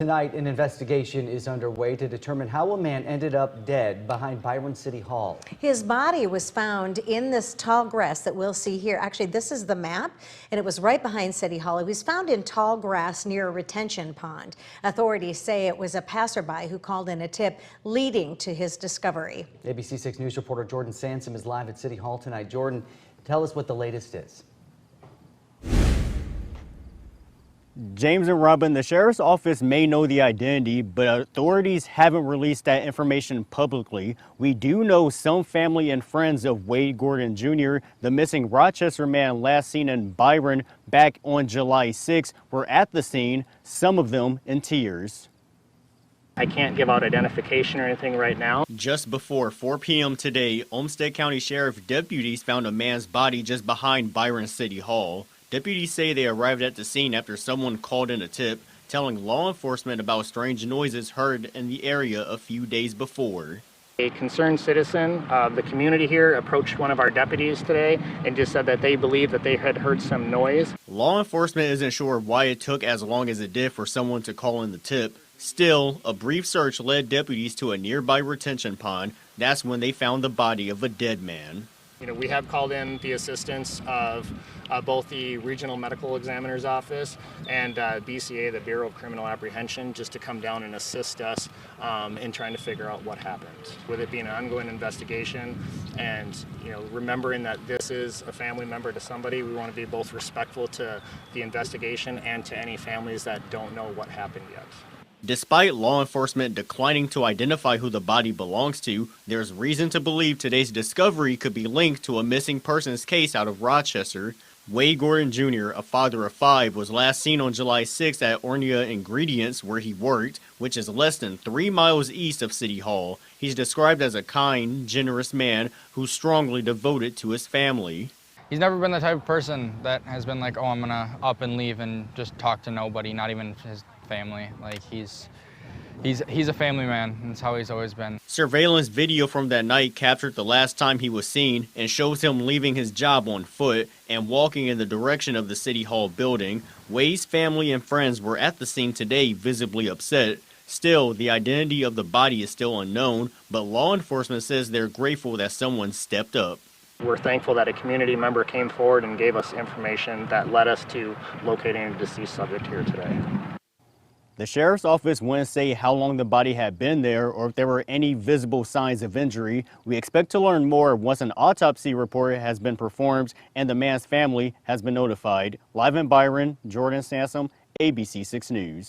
Tonight, an investigation is underway to determine how a man ended up dead behind Byron City Hall. His body was found in this tall grass that we'll see here. Actually, this is the map, and it was right behind City Hall. He was found in tall grass near a retention pond. Authorities say it was a passerby who called in a tip leading to his discovery. ABC 6 News reporter Jordan Sansom is live at City Hall tonight. Jordan, tell us what the latest is. James and Robin, the sheriff's office may know the identity, but authorities haven't released that information publicly. We do know some family and friends of Wade Gordon Jr., the missing Rochester man last seen in Byron back on July 6, were at the scene, some of them in tears. I can't give out identification or anything right now. Just before 4 p.m. today, Olmsted County Sheriff deputies found a man's body just behind Byron City Hall. Deputies say they arrived at the scene after someone called in a tip, telling law enforcement about strange noises heard in the area a few days before. A concerned citizen of the community here approached one of our deputies today and just said that they believe that they had heard some noise. Law enforcement isn't sure why it took as long as it did for someone to call in the tip. Still, a brief search led deputies to a nearby retention pond. That's when they found the body of a dead man. We have called in the assistance of both the Regional Medical Examiner's Office and BCA, the Bureau of Criminal Apprehension, just to come down and assist us in trying to figure out what happened. With it being an ongoing investigation and remembering that this is a family member to somebody, we want to be both respectful to the investigation and to any families that don't know what happened yet. Despite law enforcement declining to identify who the body belongs to, there's reason to believe today's discovery could be linked to a missing persons case out of Rochester. Wade Gordon Jr., a father of 5, was last seen on July 6 at Ornia Ingredients, where he worked, which is less than 3 miles east of City Hall. He's described as a kind, generous man who's strongly devoted to his family. He's never been the type of person that has been like, oh, I'm gonna up and leave and just talk to nobody, not even his family. Like he's a family man. That's how he's always been. Surveillance video from that night captured the last time he was seen and shows him leaving his job on foot and walking in the direction of the City Hall building. Wade's family and friends were at the scene today, visibly upset. Still, the identity of the body is still unknown, but law enforcement says they're grateful that someone stepped up. We're thankful that a community member came forward and gave us information that led us to locating a deceased subject here today. The sheriff's office wouldn't say how long the body had been there or if there were any visible signs of injury. We expect to learn more once an autopsy report has been performed and the man's family has been notified. Live in Byron, Jordan Sansom, ABC 6 News.